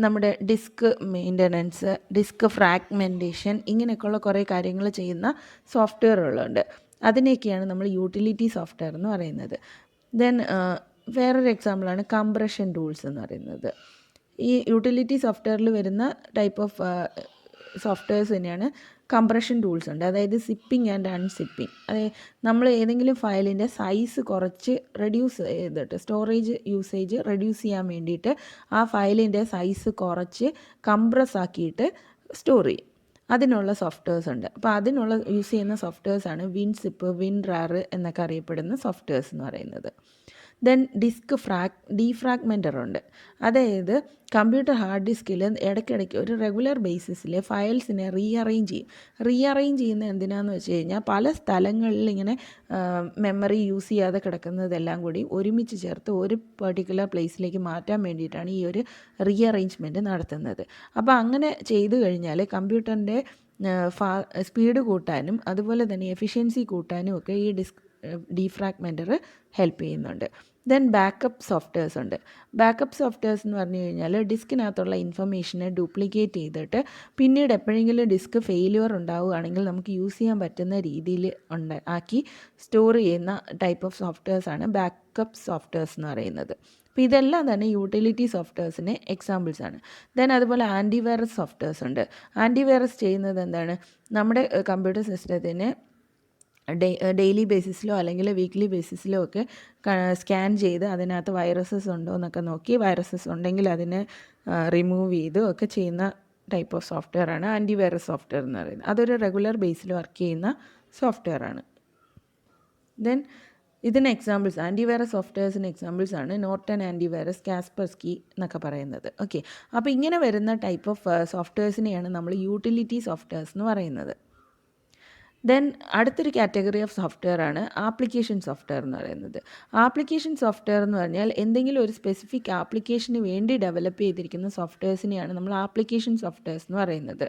നമ്മുടെ ഡിസ്ക് മെയിൻ്റനൻസ്, ഡിസ്ക് ഫ്രാഗ്മെൻറ്റേഷൻ, ഇങ്ങനെയൊക്കെയുള്ള കുറേ കാര്യങ്ങൾ ചെയ്യുന്ന സോഫ്റ്റ്വെയറുകളുണ്ട്. അതിനെയൊക്കെയാണ് നമ്മൾ യൂട്ടിലിറ്റി സോഫ്റ്റ്വെയർ എന്ന് പറയുന്നത്. ദെൻ വേറൊരു എക്സാമ്പിളാണ് കംപ്രഷൻ ടൂൾസ് എന്ന് പറയുന്നത്. ഈ യൂട്ടിലിറ്റി സോഫ്റ്റ്വെയറിൽ വരുന്ന ടൈപ്പ് ഓഫ് സോഫ്റ്റ്വെയർസ് തന്നെയാണ് കംപ്രഷൻ ടൂൾസ് ഉണ്ട്. അതായത് സിപ്പിംഗ് ആൻഡ് അൺസിപ്പിംഗ്. അതായത് നമ്മൾ ഏതെങ്കിലും ഫയലിൻ്റെ സൈസ് കുറച്ച് റെഡ്യൂസ് ചെയ്തിട്ട് സ്റ്റോറേജ് യൂസേജ് റെഡ്യൂസ് ചെയ്യാൻ വേണ്ടിയിട്ട് ആ ഫയലിൻ്റെ സൈസ് കുറച്ച് കംപ്രസ് ആക്കിയിട്ട് സ്റ്റോർ ചെയ്യും. അതിനുള്ള സോഫ്റ്റ്വെയർസ് ഉണ്ട്. അപ്പോൾ അതിനുള്ള യൂസ് ചെയ്യുന്ന സോഫ്റ്റ്വെയർസാണ് വിൻസിപ്പ്, വിൻറാർ എന്നൊക്കെ അറിയപ്പെടുന്ന സോഫ്റ്റ്വെയർസ് എന്ന് പറയുന്നത്. ദെൻ ഡിസ്ക് ഡീഫ്രാഗ്മെൻറ്റർ ഉണ്ട്. അതായത് കമ്പ്യൂട്ടർ ഹാർഡ് ഡിസ്കിൽ ഇടയ്ക്കിടയ്ക്ക് ഒരു റെഗുലർ ബേസിസിൽ ഫയൽസിനെ റീഅറേഞ്ച് ചെയ്യുന്ന എന്തിനാണെന്ന് വെച്ച് കഴിഞ്ഞാൽ പല സ്ഥലങ്ങളിൽ ഇങ്ങനെ മെമ്മറി യൂസ് ചെയ്യാതെ കിടക്കുന്നതെല്ലാം കൂടി ഒരുമിച്ച് ചേർത്ത് ഒരു പെർട്ടിക്കുലർ പ്ലേസിലേക്ക് മാറ്റാൻ വേണ്ടിയിട്ടാണ് ഈ ഒരു റീഅറേഞ്ച്മെൻറ്റ് നടത്തുന്നത്. അപ്പോൾ അങ്ങനെ ചെയ്തു കഴിഞ്ഞാൽ കമ്പ്യൂട്ടറിൻ്റെ സ്പീഡ് കൂട്ടാനും അതുപോലെ തന്നെ എഫിഷ്യൻസി കൂട്ടാനും ഒക്കെ ഈ ഡീഫ്രാഗ്മെൻറ്റർ ഹെൽപ്പ് ചെയ്യുന്നുണ്ട്. ദെൻ ബാക്കപ്പ് സോഫ്റ്റ്വെയർസ് ഉണ്ട്. ബാക്കപ്പ് സോഫ്റ്റ്വെയർസ് എന്ന് പറഞ്ഞു കഴിഞ്ഞാൽ ഡിസ്കിനകത്തുള്ള ഇൻഫർമേഷനെ ഡ്യൂപ്ലിക്കേറ്റ് ചെയ്തിട്ട് പിന്നീട് എപ്പോഴെങ്കിലും ഡിസ്ക് ഫെയിലിയർ ഉണ്ടാവുകയാണെങ്കിൽ നമുക്ക് യൂസ് ചെയ്യാൻ പറ്റുന്ന രീതിയിൽ ആക്കി സ്റ്റോർ ചെയ്യുന്ന ടൈപ്പ് ഓഫ് സോഫ്റ്റ്വെയർസാണ് ബാക്കപ്പ് സോഫ്റ്റ്വെയർസ് എന്ന് പറയുന്നത്. അപ്പോൾ ഇതെല്ലാം തന്നെ യൂട്ടിലിറ്റി സോഫ്റ്റ്വെയർസിന് എക്സാമ്പിൾസ് ആണ്. ദെൻ അതുപോലെ ആൻറ്റിവൈറസ് സോഫ്റ്റ്വെയർസ് ഉണ്ട്. ആൻറ്റിവൈറസ് ചെയ്യുന്നത് എന്താണ്? നമ്മുടെ കമ്പ്യൂട്ടർ സിസ്റ്റത്തിന് ഡെയിലി ബേസിസിലോ അല്ലെങ്കിൽ വീക്ക്ലി ബേസിസിലോ ഒക്കെ സ്കാൻ ചെയ്ത് അതിനകത്ത് വൈറസസ് ഉണ്ടോ എന്നൊക്കെ നോക്കി വൈറസസ് ഉണ്ടെങ്കിൽ അതിനെ റിമൂവ് ചെയ്ത് ഒക്കെ ചെയ്യുന്ന ടൈപ്പ് ഓഫ് സോഫ്റ്റ്വെയർ ആണ് ആൻറ്റിവൈറസ് സോഫ്റ്റ്വെയർ എന്ന് പറയുന്നത്. അതൊരു റെഗുലർ ബേസിൽ വർക്ക് ചെയ്യുന്ന സോഫ്റ്റ്വെയർ ആണ്. ദെൻ ഇതിന് എക്സാമ്പിൾസ്, ആൻറ്റിവൈറസ് സോഫ്റ്റ്വെയർസിന് എക്സാമ്പിൾസ് ആണ് നോർട്ടൺ ആൻറ്റിവൈറസ്, കാസ്പർസ്കി എന്നൊക്കെ പറയുന്നത്. ഓക്കെ. അപ്പോൾ ഇങ്ങനെ വരുന്ന ടൈപ്പ് ഓഫ് സോഫ്റ്റ്വെയർസിനെയാണ് നമ്മൾ യൂട്ടിലിറ്റി സോഫ്റ്റ്വെയർസ് എന്ന് പറയുന്നത്. ദെൻ അടുത്തൊരു കാറ്റഗറി ഓഫ് സോഫ്റ്റ്വെയർ ആണ് ആപ്ലിക്കേഷൻ സോഫ്റ്റ്വെയർ എന്ന് പറയുന്നത്. ആപ്ലിക്കേഷൻ സോഫ്റ്റ്വെയർ എന്ന് പറഞ്ഞാൽ എന്തെങ്കിലും ഒരു സ്പെസിഫിക് ആപ്ലിക്കേഷന് വേണ്ടി ഡെവലപ്പ് ചെയ്തിരിക്കുന്ന സോഫ്റ്റ്വെയർസിനെയാണ് നമ്മൾ ആപ്ലിക്കേഷൻ സോഫ്റ്റ്വെയർസ് എന്ന് പറയുന്നത്.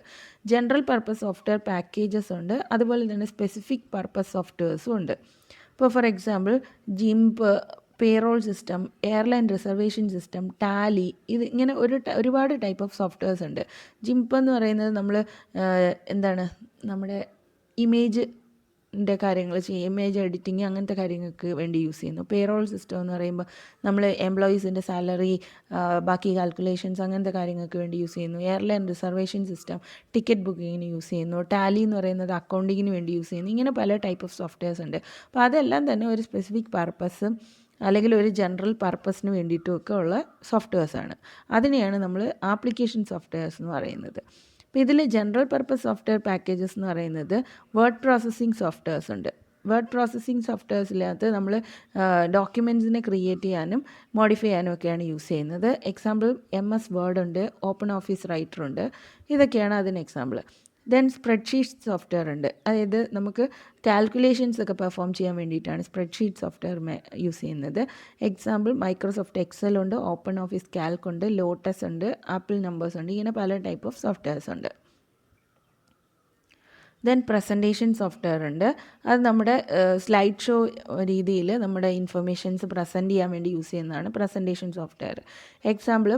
ജനറൽ പർപ്പസ് സോഫ്റ്റ്വെയർ പാക്കേജസ് ഉണ്ട്, അതുപോലെ തന്നെ സ്പെസിഫിക് പർപ്പസ് സോഫ്റ്റ്വെയർസും ഉണ്ട്. ഇപ്പോൾ for example GIMP, payroll system, airline reservation system, Tally, ഇത് ഇങ്ങനെ ഒരുപാട് ടൈപ്പ് ഓഫ് സോഫ്റ്റ്വെയർസ് ഉണ്ട്. ജിംപ് എന്ന് പറയുന്നത് നമ്മൾ നമ്മുടെ ഇമേജിൻ്റെ കാര്യങ്ങൾ ചെയ്യും, ഇമേജ് എഡിറ്റിങ് അങ്ങനത്തെ കാര്യങ്ങൾക്ക് വേണ്ടി യൂസ് ചെയ്യുന്നു. പേറോൾ സിസ്റ്റം എന്ന് പറയുമ്പോൾ നമ്മൾ എംപ്ലോയീസിൻ്റെ സാലറി, ബാക്കി കാൽക്കുലേഷൻസ് അങ്ങനത്തെ കാര്യങ്ങൾക്ക് വേണ്ടി യൂസ് ചെയ്യുന്നു. എയർലൈൻ റിസർവേഷൻ സിസ്റ്റം ടിക്കറ്റ് ബുക്കിങ്ങിന് യൂസ് ചെയ്യുന്നു. ടാലി എന്ന് പറയുന്നത് അക്കൗണ്ടിങ്ങിന് വേണ്ടി യൂസ് ചെയ്യുന്നു. ഇങ്ങനെ പല ടൈപ്പ് ഓഫ് സോഫ്റ്റ്വെയർസ് ഉണ്ട്. അപ്പോൾ അതെല്ലാം തന്നെ ഒരു സ്പെസിഫിക് പർപ്പസ് അല്ലെങ്കിൽ ഒരു ജനറൽ പർപ്പസിന് വേണ്ടിയിട്ടുമൊക്കെ ഉള്ള സോഫ്റ്റ്വെയർസാണ്. അതിനെയാണ് നമ്മൾ ആപ്ലിക്കേഷൻ സോഫ്റ്റ്വെയർസ് എന്ന് പറയുന്നത്. അപ്പോൾ ഇതിൽ ജനറൽ പർപ്പസ് സോഫ്റ്റ്വെയർ പാക്കേജസ് എന്ന് പറയുന്നത് വേർഡ് പ്രോസസ്സിംഗ് സോഫ്റ്റ്വെയർസ് ഉണ്ട്. വേർഡ് പ്രോസസ്സിംഗ് സോഫ്റ്റ്വെയർസിനകത്ത് നമ്മൾ ഡോക്യുമെൻറ്റ്സിനെ ക്രിയേറ്റ് ചെയ്യാനും മോഡിഫൈ ചെയ്യാനും ഒക്കെയാണ് യൂസ് ചെയ്യുന്നത്. എക്സാമ്പിൾ MS വേർഡ് ഉണ്ട്, ഓപ്പൺ ഓഫീസ് റൈറ്റർ ഉണ്ട്, ഇതൊക്കെയാണ് അതിന് എക്സാമ്പിൾ. ദെൻ സ്പ്രെഡ്ഷീറ്റ് സോഫ്റ്റ്വെയർ ഉണ്ട്. അതായത് നമുക്ക് കാൽക്കുലേഷൻസ് ഒക്കെ പെർഫോം ചെയ്യാൻ വേണ്ടിയിട്ടാണ് സ്പ്രെഡ്ഷീറ്റ് സോഫ്റ്റ്വെയർ യൂസ് ചെയ്യുന്നത്. എക്സാമ്പിൾ മൈക്രോസോഫ്റ്റ് എക്സൽ ഉണ്ട്, ഓപ്പൺ ഓഫീസ് കാൽക്ക് ഉണ്ട്, ലോട്ടസ് ഉണ്ട്, ആപ്പിൾ നമ്പേഴ്സ് ഉണ്ട്, ഇങ്ങനെ പല ടൈപ്പ് ഓഫ് സോഫ്റ്റ്വെയർസ് ഉണ്ട്. ദെൻ പ്രസൻറ്റേഷൻ സോഫ്റ്റ്വെയർ ഉണ്ട്. അത് നമ്മുടെ സ്ലൈഡ് ഷോ രീതിയിൽ നമ്മുടെ ഇൻഫർമേഷൻസ് പ്രസൻറ്റ് ചെയ്യാൻ വേണ്ടി യൂസ് ചെയ്യുന്നതാണ് presentation software. Example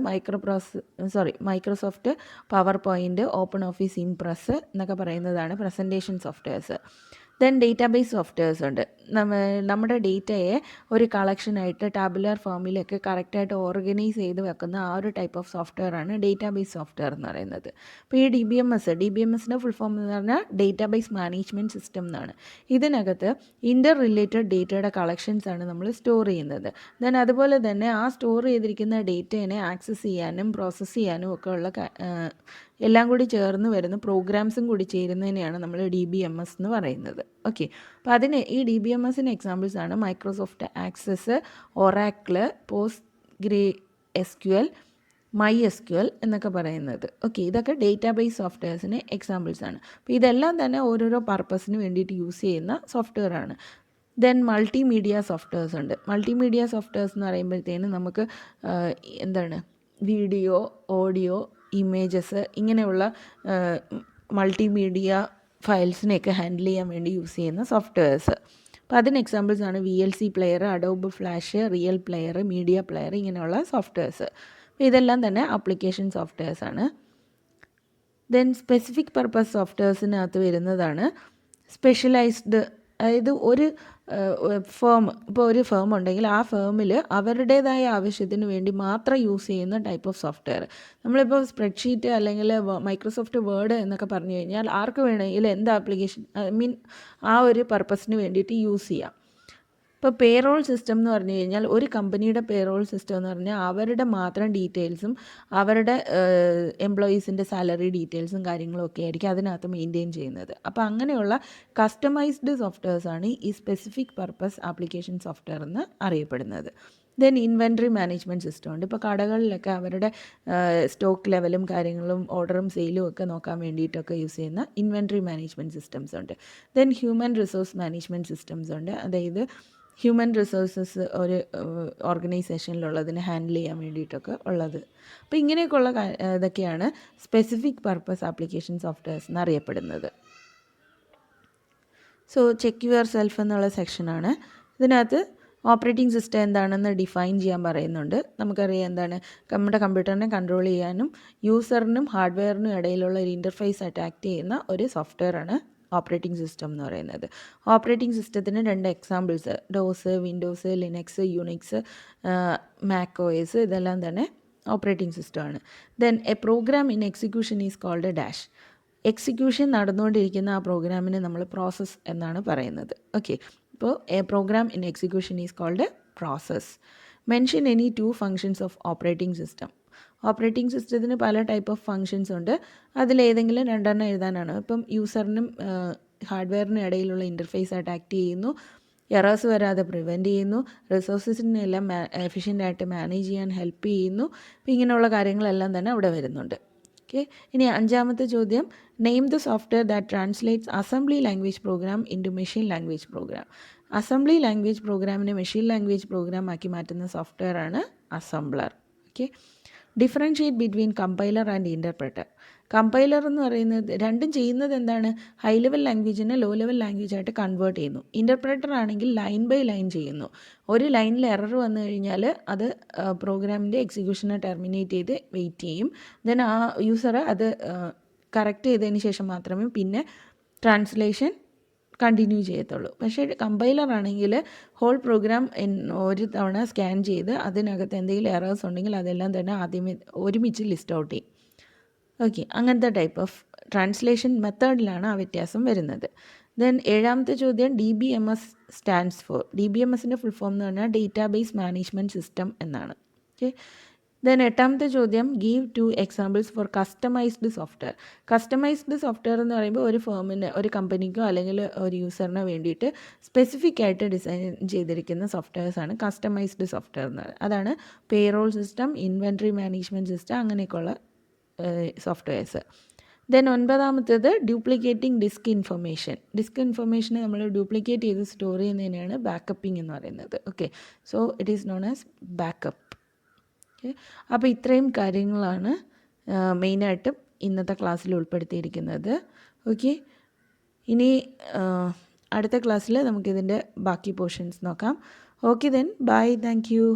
Microsoft power point, open office Impress എന്നൊക്കെ പറയുന്നതാണ് presentation softwares. Then database softwares ഉണ്ട്. നമ്മുടെ ഡേറ്റയെ ഒരു കളക്ഷനായിട്ട് ടാബുലാർ ഫോമിലൊക്കെ കറക്റ്റായിട്ട് ഓർഗനൈസ് ചെയ്ത് വെക്കുന്ന ആ ഒരു ടൈപ്പ് ഓഫ് സോഫ്റ്റ്വെയർ ആണ് ഡേറ്റാബേസ് സോഫ്റ്റ്വെയർ എന്ന് പറയുന്നത്. അപ്പോൾ ഈ ഡി ബി എം എസിൻ്റെ ഫുൾ ഫോം എന്ന് പറഞ്ഞാൽ ഡേറ്റാബേസ് മാനേജ്മെൻറ്റ് സിസ്റ്റം എന്നാണ്. ഇതിനകത്ത് ഇൻ്റർ റിലേറ്റഡ് ഡേറ്റയുടെ കളക്ഷൻസ് ആണ് നമ്മൾ സ്റ്റോർ ചെയ്യുന്നത്. ദെൻ അതുപോലെ തന്നെ ആ സ്റ്റോർ ചെയ്തിരിക്കുന്ന ഡേറ്റയെ ആക്സസ് ചെയ്യാനും പ്രോസസ്സ് ചെയ്യാനും ഒക്കെ ഉള്ള എല്ലാം കൂടി ചേർന്ന് വരുന്ന പ്രോഗ്രാംസും കൂടി ചേരുന്നതിനെയാണ് നമ്മൾ DBMS എന്ന് പറയുന്നത്. ഓക്കെ, അപ്പോൾ അതിന് ഈ DBMSന് എക്സാമ്പിൾസ് ആണ് Microsoft access, Oracle, PostgreSQL, MySQL എന്നൊക്കെ പറയുന്നത്. ഓക്കെ, ഇതൊക്കെ ഡേറ്റാബേസ് സോഫ്റ്റ്വെയർസിന് എക്സാമ്പിൾസ് ആണ്. അപ്പോൾ ഇതെല്ലാം തന്നെ ഓരോരോ പർപ്പസിന് വേണ്ടിയിട്ട് യൂസ് ചെയ്യുന്ന സോഫ്റ്റ്വെയർ ആണ്. ദെൻ മൾട്ടിമീഡിയ സോഫ്റ്റ്വെയർസ് ഉണ്ട്. മൾട്ടിമീഡിയ സോഫ്റ്റ്വെയർസ് എന്ന് പറയുമ്പോഴത്തേനും നമുക്ക് വീഡിയോ, ഓഡിയോ, ഇമേജസ് ഇങ്ങനെയുള്ള മൾട്ടിമീഡിയ ഫയൽസിനെയൊക്കെ ഹാൻഡിൽ ചെയ്യാൻ വേണ്ടി യൂസ് ചെയ്യുന്ന സോഫ്റ്റ്വെയർസ്. അപ്പോൾ അതിന് എക്സാമ്പിൾസ് ആണ് VLC player, Adobe flash, real player, media player ഇങ്ങനെയുള്ള സോഫ്റ്റ്വെയർസ്. അപ്പോൾ ഇതെല്ലാം തന്നെ ആപ്ലിക്കേഷൻ സോഫ്റ്റ്വെയർസ് ആണ്. ദെൻ സ്പെസിഫിക് പർപ്പസ് സോഫ്റ്റ്വെയർസിനകത്ത് വരുന്നതാണ് സ്പെഷ്യലൈസ്ഡ്. അതായത് ഒരു ഇപ്പോൾ ഒരു ഫേം ഉണ്ടെങ്കിൽ ആ ഫേമിൽ അവരുടേതായ ആവശ്യത്തിന് വേണ്ടി മാത്രം യൂസ് ചെയ്യുന്ന ടൈപ്പ് ഓഫ് സോഫ്റ്റ്വെയർ. നമ്മളിപ്പോൾ സ്പ്രെഡ്ഷീറ്റ് അല്ലെങ്കിൽ മൈക്രോസോഫ്റ്റ് വേർഡ് എന്നൊക്കെ പറഞ്ഞു കഴിഞ്ഞാൽ ആർക്ക് വേണമെങ്കിൽ എന്ത് ആപ്ലിക്കേഷൻ ആ ഒരു പർപ്പസിന് വേണ്ടിയിട്ട് യൂസ് ചെയ്യാം. ഇപ്പോൾ പേറോൾ സിസ്റ്റം എന്ന് പറഞ്ഞു കഴിഞ്ഞാൽ ഒരു കമ്പനിയുടെ പേറോൾ സിസ്റ്റം എന്ന് പറഞ്ഞാൽ അവരുടെ മാത്രം ഡീറ്റെയിൽസും അവരുടെ എംപ്ലോയീസിൻ്റെ സാലറി ഡീറ്റെയിൽസും കാര്യങ്ങളും ഒക്കെ ആയിരിക്കും അതിനകത്ത് മെയിൻറ്റെയിൻ ചെയ്യുന്നത്. അപ്പോൾ അങ്ങനെയുള്ള കസ്റ്റമൈസ്ഡ് സോഫ്റ്റ്വെയർസാണ് ഈ സ്പെസിഫിക് പർപ്പസ് ആപ്ലിക്കേഷൻ സോഫ്റ്റ്വെയർ എന്ന് അറിയപ്പെടുന്നത്. ദെൻ ഇൻവെൻട്രി മാനേജ്മെൻറ്റ് സിസ്റ്റം ഉണ്ട്. ഇപ്പോൾ കടകളിലൊക്കെ അവരുടെ സ്റ്റോക്ക് ലെവലും കാര്യങ്ങളും ഓർഡറും സെയിലും ഒക്കെ നോക്കാൻ വേണ്ടിയിട്ടൊക്കെ യൂസ് ചെയ്യുന്ന ഇൻവെൻട്രി മാനേജ്മെൻറ്റ് സിസ്റ്റംസ് ഉണ്ട്. Then human resource management systems ഉണ്ട്. അതായത് ഹ്യൂമൻ റിസോഴ്സസ് ഒരു ഓർഗനൈസേഷനിലുള്ളതിനെ ഹാൻഡിൽ ചെയ്യാൻ വേണ്ടിയിട്ടൊക്കെ ഉള്ളത്. അപ്പോൾ ഇങ്ങനെയൊക്കെയുള്ള ഇതൊക്കെയാണ് സ്പെസിഫിക് പർപ്പസ് ആപ്ലിക്കേഷൻ സോഫ്റ്റ്വെയർസ് എന്നറിയപ്പെടുന്നത്. സോ ചെക്ക് യുവർ സെൽഫ് എന്നുള്ള സെക്ഷനാണ്. ഇതിനകത്ത് ഓപ്പറേറ്റിംഗ് സിസ്റ്റം എന്താണെന്ന് ഡിഫൈൻ ചെയ്യാൻ പറയുന്നുണ്ട്. നമുക്കറിയാം എന്താണ് നമ്മുടെ കമ്പ്യൂട്ടറിനെ കൺട്രോൾ ചെയ്യാനും യൂസറിനും ഹാർഡ്വെയറിനും ഇടയിലുള്ള ഒരു ഇൻ്റർഫേസ് ആയിട്ട് ആക്ട് ചെയ്യുന്ന ഒരു സോഫ്റ്റ്വെയറാണ് ഓപ്പറേറ്റിംഗ് സിസ്റ്റം എന്ന് പറയുന്നത്. ഓപ്പറേറ്റിംഗ് സിസ്റ്റത്തിന് 2 examples DOS, Windows, Linux, Unix, Mac OS ഇതെല്ലാം തന്നെ ഓപ്പറേറ്റിംഗ് സിസ്റ്റമാണ്. Then a program in execution is called dash. Execution നടന്നുകൊണ്ടിരിക്കുന്ന ആ പ്രോഗ്രാമിനെ നമ്മൾ പ്രോസസ്സ് എന്നാണ് പറയുന്നത്. ഓക്കെ, ഇപ്പോൾ a program in execution is called process. Mention any 2 functions of operating system. Operating സിസ്റ്റത്തിന് പല ടൈപ്പ് ഓഫ് ഫങ്ഷൻസ് ഉണ്ട്. അതിലേതെങ്കിലും 2 എഴുതാനാണ്. ഇപ്പം യൂസറിനും ഹാർഡ്വെയറിനും ഇടയിലുള്ള ഇൻ്റർഫേസ് ആയിട്ട് ആക്ട് ചെയ്യുന്നു, എറേഴ്സ് വരാതെ പ്രിവെൻറ്റ് ചെയ്യുന്നു, റിസോഴ്സസിനെല്ലാം എഫിഷ്യൻ്റായിട്ട് മാനേജ് ചെയ്യാൻ ഹെൽപ്പ് ചെയ്യുന്നു. അപ്പോൾ ഇങ്ങനെയുള്ള കാര്യങ്ങളെല്ലാം തന്നെ അവിടെ വരുന്നുണ്ട്. ഓക്കെ, ഇനി 5ാമത്തെ ചോദ്യം, name the software that translates assembly language program into machine language program. Assembly language പ്രോഗ്രാമിനെ മെഷീൻ ലാംഗ്വേജ് പ്രോഗ്രാം ആക്കി മാറ്റുന്ന സോഫ്റ്റ്വെയറാണ് assembler. Okay, differentiate between compiler and interpreter. Compiler എന്ന് പറയുന്നത് രണ്ടും ചെയ്യുന്നത് എന്താണ്, ഹൈ ലെവൽ ലാംഗ്വേജിനെ ലോ ലെവൽ ലാംഗ്വേജ് ആയിട്ട് കൺവേർട്ട് ചെയ്യുന്നു. ഇൻ്റർപ്രറ്റർ ആണെങ്കിൽ ലൈൻ ബൈ ലൈൻ ചെയ്യുന്നു. ഒരു ലൈനിൽ എറർ വന്നു കഴിഞ്ഞാൽ അത് പ്രോഗ്രാമിൻ്റെ എക്സിക്യൂഷനെ ടെർമിനേറ്റ് ചെയ്ത് വെയിറ്റ് ചെയ്യും. ദെൻ ആ യൂസർ അത് കറക്റ്റ് ചെയ്തതിന് ശേഷം മാത്രമേ പിന്നെ ട്രാൻസ്ലേഷൻ കണ്ടിന്യൂ ചെയ്യത്തുള്ളൂ. പക്ഷേ കമ്പൈലർ ആണെങ്കിൽ ഹോൾ പ്രോഗ്രാം ഒരു തവണ സ്കാൻ ചെയ്ത് അതിനകത്ത് എന്തെങ്കിലും എറേഴ്സ് ഉണ്ടെങ്കിൽ അതെല്ലാം തന്നെ ആദ്യമേ ഒരുമിച്ച് ലിസ്റ്റ് ഔട്ട് ചെയ്യും. ഓക്കെ, അങ്ങനത്തെ ടൈപ്പ് ഓഫ് ട്രാൻസ്ലേഷൻ മെത്തേഡിലാണ് ആ വ്യത്യാസം വരുന്നത്. ദെൻ 7ാമത്തെ ചോദ്യം, DBMS സ്റ്റാൻഡ്സ് ഫോർ. DBMSൻ്റെ ഫുൾ ഫോം എന്ന് പറഞ്ഞാൽ ഡേറ്റാബേസ് മാനേജ്മെൻറ്റ് സിസ്റ്റം എന്നാണ്. ഓക്കെ, ദെൻ 8ാമത്തെ ചോദ്യം, give 2 examples for customised software. Customised software എന്ന് പറയുമ്പോൾ ഒരു ഫേമിന്, ഒരു കമ്പനിക്കോ അല്ലെങ്കിൽ ഒരു യൂസറിനോ വേണ്ടിയിട്ട് സ്പെസിഫിക് ആയിട്ട് ഡിസൈൻ ചെയ്തിരിക്കുന്ന സോഫ്റ്റ്വെയർസാണ് കസ്റ്റമൈസ്ഡ് സോഫ്റ്റ്വെയർ എന്ന് പറയുന്നത്. അതാണ് payroll system, inventory management system, അങ്ങനെയൊക്കെയുള്ള സോഫ്റ്റ്വെയർസ്. ദെൻ 9ാമത്തേത് ഡ്യൂപ്ലിക്കേറ്റിംഗ് ഡിസ്ക് ഇൻഫർമേഷൻ. ഡിസ്ക് ഇൻഫർമേഷനെ നമ്മൾ ഡ്യൂപ്ലിക്കേറ്റ് ചെയ്ത് സ്റ്റോർ ചെയ്യുന്നതിനാണ് ബാക്കപ്പിംഗ് എന്ന് പറയുന്നത്. Okay, so it is known as backup. Okay, അപ്പോൾ ഇത്രയും കാര്യങ്ങളാണ് മെയിനായിട്ടും ഇന്നത്തെ ക്ലാസ്സിൽ ഉൾപ്പെടുത്തിയിരിക്കുന്നത്. ഓക്കെ, ഇനി അടുത്ത ക്ലാസ്സിൽ നമുക്കിതിൻ്റെ ബാക്കി പോർഷൻസ് നോക്കാം. Okay, then bye, thank you.